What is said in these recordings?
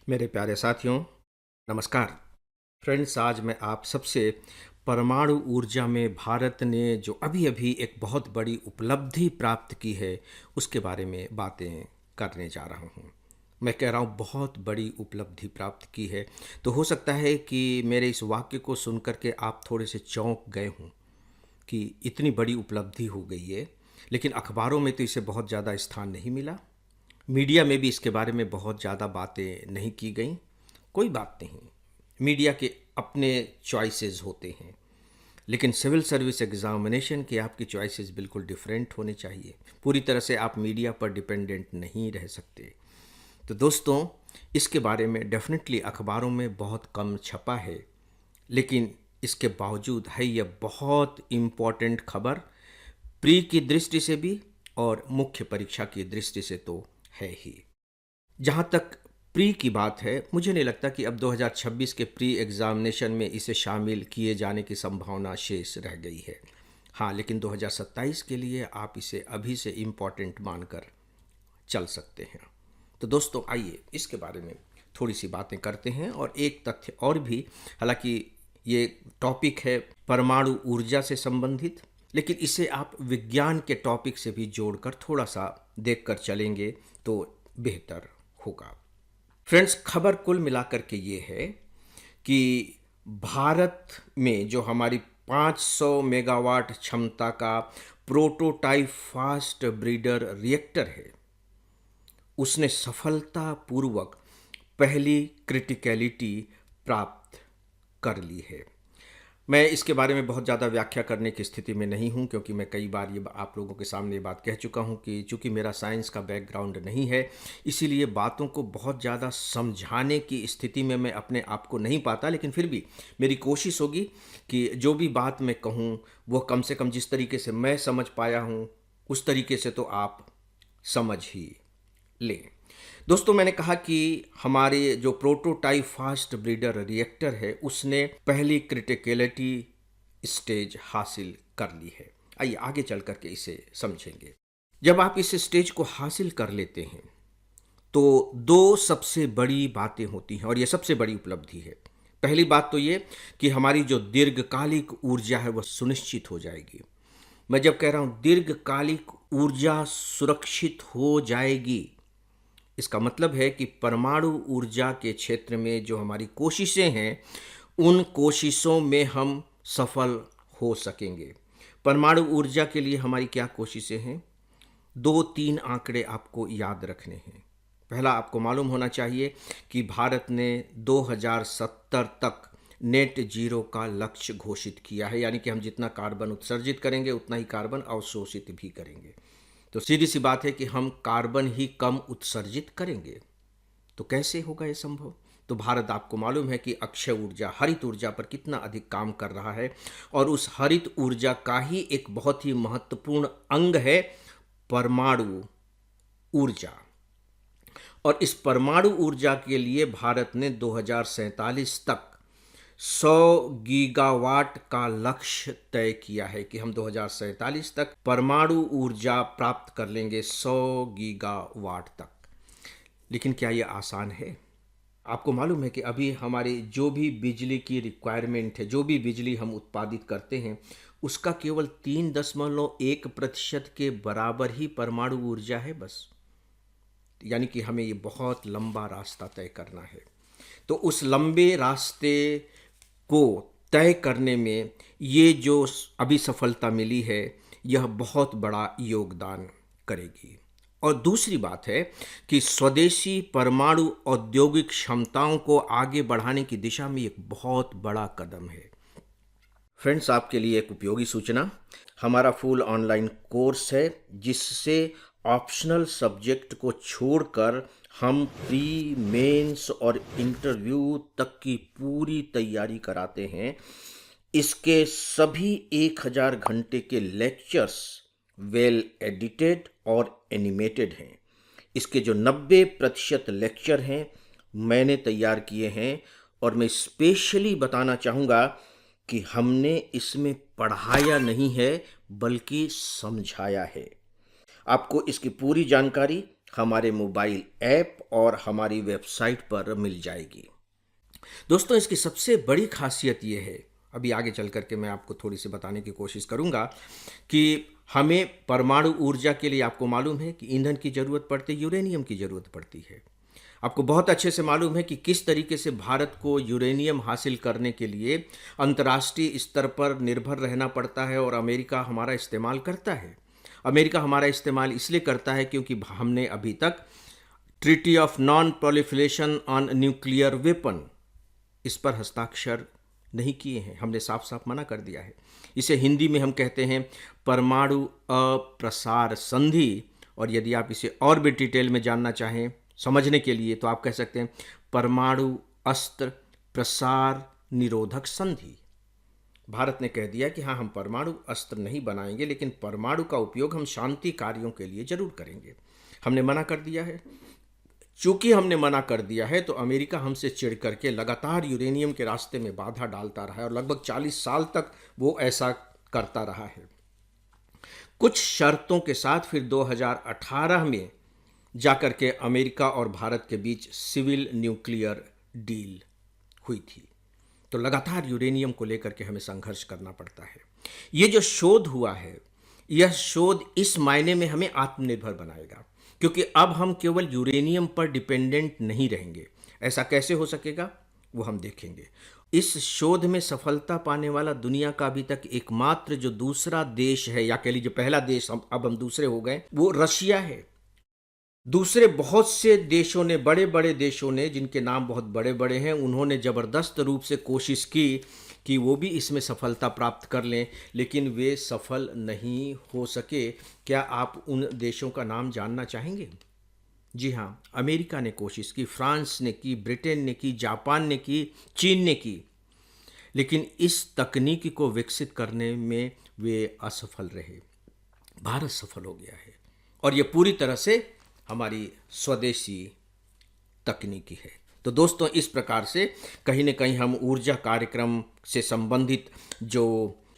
मेरे प्यारे साथियों, नमस्कार। फ्रेंड्स, आज मैं आप सबसे परमाणु ऊर्जा में भारत ने जो अभी-अभी एक बहुत बड़ी उपलब्धि प्राप्त की है, उसके बारे में बातें करने जा रहा हूँ। मैं कह रहा हूँ बहुत बड़ी उपलब्धि प्राप्त की है, तो हो सकता है कि मेरे इस वाक्य को सुन कर के आप थोड़े से चौंक गए हों कि इतनी बड़ी उपलब्धि हो गई है, लेकिन अखबारों में तो इसे बहुत ज़्यादा स्थान नहीं मिला। मीडिया में भी इसके बारे में बहुत ज़्यादा बातें नहीं की गईं। कोई बात नहीं, मीडिया के अपने चॉइसेस होते हैं, लेकिन सिविल सर्विस एग्जामिनेशन के आपकी चॉइसेस बिल्कुल डिफरेंट होने चाहिए। पूरी तरह से आप मीडिया पर डिपेंडेंट नहीं रह सकते। तो दोस्तों, इसके बारे में डेफिनेटली अखबारों में बहुत कम छपा है, लेकिन इसके बावजूद है यह बहुत इम्पॉर्टेंट खबर, प्री की दृष्टि से भी और मुख्य परीक्षा की दृष्टि से तो है ही। जहाँ तक प्री की बात है, मुझे नहीं लगता कि अब 2026 के प्री एग्ज़ामिनेशन में इसे शामिल किए जाने की संभावना शेष रह गई है। हाँ, लेकिन 2027 के लिए आप इसे अभी से इम्पॉर्टेंट मानकर चल सकते हैं। तो दोस्तों, आइए इसके बारे में थोड़ी सी बातें करते हैं और एक तथ्य और भी। हालांकि ये टॉपिक है परमाणु ऊर्जा से संबंधित, लेकिन इसे आप विज्ञान के टॉपिक से भी जोड़कर थोड़ा सा देखकर चलेंगे तो बेहतर होगा। फ्रेंड्स, खबर कुल मिलाकर के ये है कि भारत में जो हमारी 500 मेगावाट क्षमता का प्रोटोटाइप फास्ट ब्रीडर रिएक्टर है, उसने सफलतापूर्वक पहली क्रिटिकलिटी प्राप्त कर ली है। मैं इसके बारे में बहुत ज़्यादा व्याख्या करने की स्थिति में नहीं हूँ, क्योंकि मैं कई बार ये आप लोगों के सामने ये बात कह चुका हूँ कि चूँकि मेरा साइंस का बैकग्राउंड नहीं है, इसीलिए बातों को बहुत ज़्यादा समझाने की स्थिति में मैं अपने आप को नहीं पाता। लेकिन फिर भी मेरी कोशिश होगी कि जो भी बात मैं कहूँ, वो कम से कम जिस तरीके से मैं समझ पाया हूँ, उस तरीके से तो आप समझ ही लें। दोस्तों, मैंने कहा कि हमारे जो प्रोटोटाइप फास्ट ब्रीडर रिएक्टर है, उसने पहली क्रिटिकलिटी स्टेज हासिल कर ली है। आइए आगे चल करके इसे समझेंगे। जब आप इस स्टेज को हासिल कर लेते हैं, तो दो सबसे बड़ी बातें होती हैं और यह सबसे बड़ी उपलब्धि है। पहली बात तो ये कि हमारी जो दीर्घकालिक ऊर्जा है वह सुनिश्चित हो जाएगी। मैं जब कह रहा हूँ दीर्घकालिक ऊर्जा सुरक्षित हो जाएगी, इसका मतलब है कि परमाणु ऊर्जा के क्षेत्र में जो हमारी कोशिशें हैं, उन कोशिशों में हम सफल हो सकेंगे। परमाणु ऊर्जा के लिए हमारी क्या कोशिशें हैं? दो तीन आंकड़े आपको याद रखने हैं। पहला, आपको मालूम होना चाहिए कि भारत ने 2070 तक नेट जीरो का लक्ष्य घोषित किया है, यानी कि हम जितना कार्बन उत्सर्जित करेंगे उतना ही कार्बन अवशोषित भी करेंगे। तो सीधी सी बात है कि हम कार्बन ही कम उत्सर्जित करेंगे। तो कैसे होगा ये संभव? तो भारत, आपको मालूम है कि अक्षय ऊर्जा, हरित ऊर्जा पर कितना अधिक काम कर रहा है, और उस हरित ऊर्जा का ही एक बहुत ही महत्वपूर्ण अंग है परमाणु ऊर्जा। और इस परमाणु ऊर्जा के लिए भारत ने 2047 तक 100 गीगावाट का लक्ष्य तय किया है कि हम 2047 तक परमाणु ऊर्जा प्राप्त कर लेंगे, 100 गीगावाट तक। लेकिन क्या ये आसान है? आपको मालूम है कि अभी हमारी जो भी बिजली की रिक्वायरमेंट है, जो भी बिजली हम उत्पादित करते हैं, उसका केवल 3.1% के बराबर ही परमाणु ऊर्जा है बस। यानी कि हमें ये बहुत लंबा रास्ता तय करना है। तो उस लंबे रास्ते को तय करने में ये जो अभी सफलता मिली है, यह बहुत बड़ा योगदान करेगी। और दूसरी बात है कि स्वदेशी परमाणु औद्योगिक क्षमताओं को आगे बढ़ाने की दिशा में एक बहुत बड़ा कदम है। फ्रेंड्स, आपके लिए एक उपयोगी सूचना, हमारा फुल ऑनलाइन कोर्स है जिससे ऑप्शनल सब्जेक्ट को छोड़कर हम प्री, मेंस और इंटरव्यू तक की पूरी तैयारी कराते हैं। इसके सभी 1000 घंटे के लेक्चर्स वेल एडिटेड और एनिमेटेड हैं। इसके जो 90% लेक्चर हैं, मैंने तैयार किए हैं, और मैं स्पेशली बताना चाहूँगा कि हमने इसमें पढ़ाया नहीं है बल्कि समझाया है। आपको इसकी पूरी जानकारी हमारे मोबाइल ऐप और हमारी वेबसाइट पर मिल जाएगी। दोस्तों, इसकी सबसे बड़ी खासियत ये है, अभी आगे चल कर के मैं आपको थोड़ी सी बताने की कोशिश करूंगा, कि हमें परमाणु ऊर्जा के लिए आपको मालूम है कि ईंधन की ज़रूरत पड़ती है, यूरेनियम की ज़रूरत पड़ती है। आपको बहुत अच्छे से मालूम है कि किस तरीके से भारत को यूरेनियम हासिल करने के लिए अंतर्राष्ट्रीय स्तर पर निर्भर रहना पड़ता है और अमेरिका हमारा इस्तेमाल करता है। अमेरिका हमारा इस्तेमाल इसलिए करता है क्योंकि हमने अभी तक treaty of non proliferation on nuclear weapon इस पर हस्ताक्षर नहीं किए हैं। हमने साफ साफ मना कर दिया है। इसे हिंदी में हम कहते हैं परमाणु अप्रसार संधि, और यदि आप इसे और भी डिटेल में जानना चाहें समझने के लिए तो आप कह सकते हैं परमाणु अस्त्र प्रसार निरोधक संधि। भारत ने कह दिया कि हाँ, हम परमाणु अस्त्र नहीं बनाएंगे, लेकिन परमाणु का उपयोग हम शांति कार्यों के लिए जरूर करेंगे। हमने मना कर दिया है। चूंकि हमने मना कर दिया है तो अमेरिका हमसे चिढ़ करके लगातार यूरेनियम के रास्ते में बाधा डालता रहा है और लगभग 40 साल तक वो ऐसा करता रहा है। कुछ शर्तों के साथ फिर 2018 में जाकर के अमेरिका और भारत के बीच सिविल न्यूक्लियर डील हुई थी। तो लगातार यूरेनियम को लेकर के हमें संघर्ष करना पड़ता है। ये जो शोध हुआ है, यह शोध इस मायने में हमें आत्मनिर्भर बनाएगा, क्योंकि अब हम केवल यूरेनियम पर डिपेंडेंट नहीं रहेंगे। ऐसा कैसे हो सकेगा वो हम देखेंगे। इस शोध में सफलता पाने वाला दुनिया का अभी तक एकमात्र जो दूसरा देश है, या कह लीजिए पहला देश, अब हम दूसरे हो गए, वो रशिया है। दूसरे बहुत से देशों ने, बड़े बड़े देशों ने, जिनके नाम बहुत बड़े बड़े हैं, उन्होंने ज़बरदस्त रूप से कोशिश की कि वो भी इसमें सफलता प्राप्त कर लें, लेकिन वे सफल नहीं हो सके। क्या आप उन देशों का नाम जानना चाहेंगे? जी हाँ, अमेरिका ने कोशिश की, फ्रांस ने की, ब्रिटेन ने की, जापान ने की, चीन ने की, लेकिन इस तकनीकी को विकसित करने में वे असफल रहे। भारत सफल हो गया है और ये पूरी तरह से हमारी स्वदेशी तकनीकी है। तो दोस्तों, इस प्रकार से कहीं न कहीं हम ऊर्जा कार्यक्रम से संबंधित जो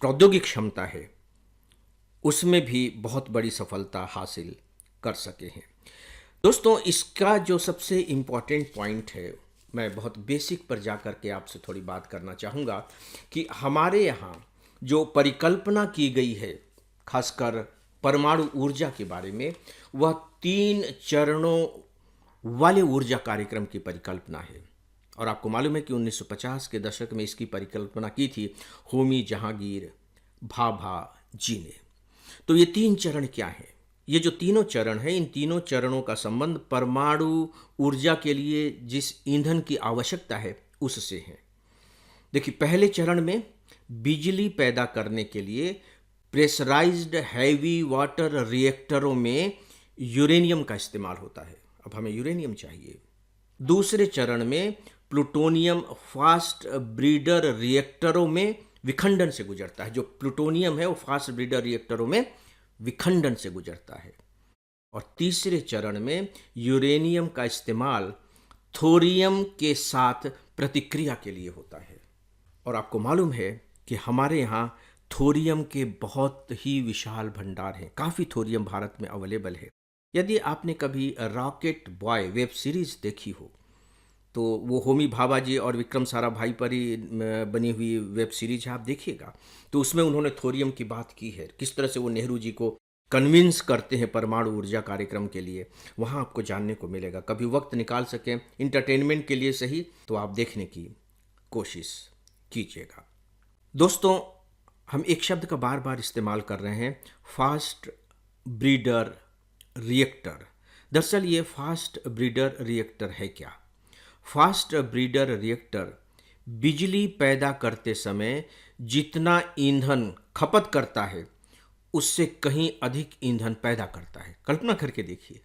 प्रौद्योगिक क्षमता है उसमें भी बहुत बड़ी सफलता हासिल कर सके हैं। दोस्तों, इसका जो सबसे इम्पॉर्टेंट पॉइंट है, मैं बहुत बेसिक पर जा कर के आपसे थोड़ी बात करना चाहूँगा कि हमारे यहाँ जो परिकल्पना की गई है खासकर परमाणु ऊर्जा के बारे में, वह 3 चरणों वाले ऊर्जा कार्यक्रम की परिकल्पना है। और आपको मालूम है कि 1950 के दशक में इसकी परिकल्पना की थी होमी जहांगीर भाभा जी ने। तो ये 3 चरण क्या हैं? ये जो तीनों चरण हैं, इन तीनों चरणों का संबंध परमाणु ऊर्जा के लिए जिस ईंधन की आवश्यकता है उससे है। देखिए, पहले चरण में बिजली पैदा करने के लिए प्रेशराइज्ड हैवी वाटर रिएक्टरों में यूरेनियम का इस्तेमाल होता है। अब हमें यूरेनियम चाहिए। दूसरे चरण में प्लूटोनियम फास्ट ब्रीडर रिएक्टरों में विखंडन से गुजरता है। जो प्लूटोनियम है वो फास्ट ब्रीडर रिएक्टरों में विखंडन से गुजरता है। और तीसरे चरण में यूरेनियम का इस्तेमाल थोरियम के साथ प्रतिक्रिया के लिए होता है। और आपको मालूम है कि हमारे यहाँ थोरियम के बहुत ही विशाल भंडार हैं। काफ़ी थोरियम भारत में अवेलेबल है। यदि आपने कभी रॉकेट बॉय वेब सीरीज़ देखी हो तो वो होमी भाभा जी और विक्रम साराभाई पर ही बनी हुई वेब सीरीज है, आप देखिएगा। तो उसमें उन्होंने थोरियम की बात की है, किस तरह से वो नेहरू जी को कन्विंस करते हैं परमाणु ऊर्जा कार्यक्रम के लिए। वहाँ आपको जानने को मिलेगा। कभी वक्त निकाल सकें इंटरटेनमेंट के लिए सही तो आप देखने की कोशिश कीजिएगा। दोस्तों, हम एक शब्द का बार बार इस्तेमाल कर रहे हैं, फास्ट ब्रीडर रिएक्टर। दरअसल ये फास्ट ब्रीडर रिएक्टर है क्या? फास्ट ब्रीडर रिएक्टर बिजली पैदा करते समय जितना ईंधन खपत करता है उससे कहीं अधिक ईंधन पैदा करता है। कल्पना करके देखिए।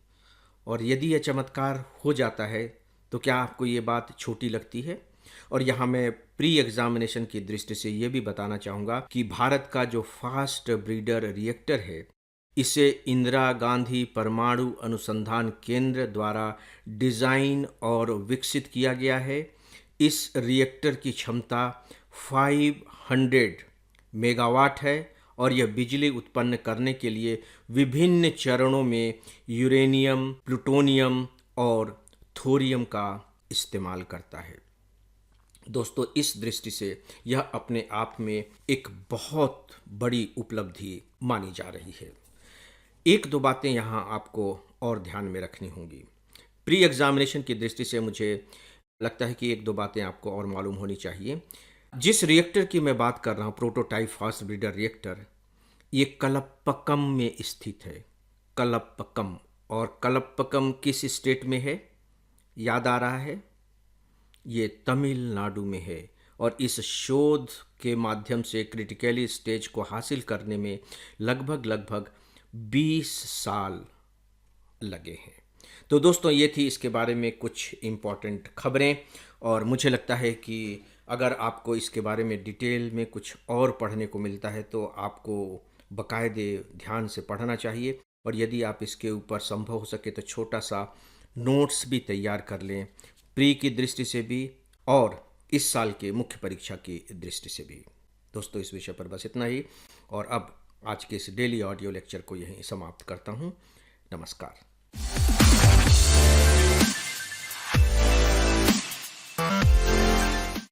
और यदि यह चमत्कार हो जाता है तो क्या आपको ये बात छोटी लगती है? और यहाँ मैं प्री एग्जामिनेशन की दृष्टि से ये भी बताना चाहूँगा कि भारत का जो फास्ट ब्रीडर रिएक्टर है, इसे इंदिरा गांधी परमाणु अनुसंधान केंद्र द्वारा डिज़ाइन और विकसित किया गया है। इस रिएक्टर की क्षमता 500 मेगावाट है और यह बिजली उत्पन्न करने के लिए विभिन्न चरणों में यूरेनियम, प्लूटोनियम और थोरियम का इस्तेमाल करता है। दोस्तों, इस दृष्टि से यह अपने आप में एक बहुत बड़ी उपलब्धि मानी जा रही है। एक दो बातें यहाँ आपको और ध्यान में रखनी होंगी। प्री एग्जामिनेशन की दृष्टि से मुझे लगता है कि एक दो बातें आपको और मालूम होनी चाहिए। जिस रिएक्टर की मैं बात कर रहा हूँ, प्रोटोटाइप फास्ट ब्रीडर रिएक्टर, ये कलपक्कम में स्थित है। कलपक्कम। और कलपक्कम किस स्टेट में है, याद आ रहा है? ये तमिलनाडु में है। और इस शोध के माध्यम से क्रिटिकली स्टेज को हासिल करने में लगभग 20 साल लगे हैं। तो दोस्तों, ये थी इसके बारे में कुछ इम्पॉर्टेंट खबरें, और मुझे लगता है कि अगर आपको इसके बारे में डिटेल में कुछ और पढ़ने को मिलता है तो आपको बाकायदे ध्यान से पढ़ना चाहिए। और यदि आप इसके ऊपर संभव हो सके तो छोटा सा नोट्स भी तैयार कर लें, प्री की दृष्टि से भी और इस साल के मुख्य परीक्षा की दृष्टि से भी। दोस्तों, इस विषय पर बस इतना ही, और अब आज के इस डेली ऑडियो लेक्चर को यहीं समाप्त करता हूँ। नमस्कार।